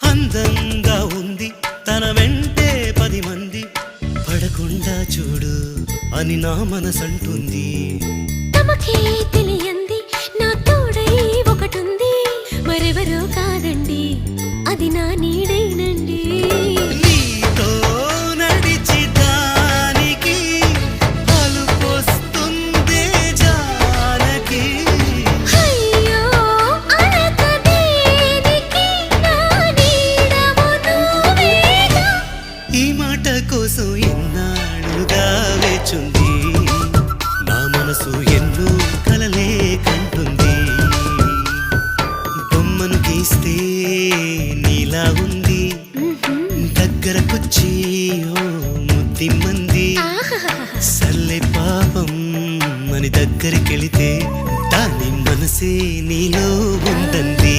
అందంగా ఉంది తన వెంటే 10 మంది పడకుండా చూడు అని నా మనసంటుంది. తమకే తెలియంది నా తోడై ఒకటుంది, మరెవరో కాదండి అది నా నీడైనండి. నీతో నడిచి దానికి అలుపొస్తుందే జానకి. అయ్యో అనక దేనికి నా నీడవు నువ్వేగా. ఈ మాట కోసం ఎన్నాళ్ళుగా వేచుంది నా మనసు, ఎన్నో కలలే కంటుంది. బొమ్మను గీస్తే నీలా ఉంది, దగ్గరకొచ్చి ఓ ముద్దిమ్మంది. సల్లే పాపం అని దగ్గరికెళితే దాని మనసే నీలో ఉందంది.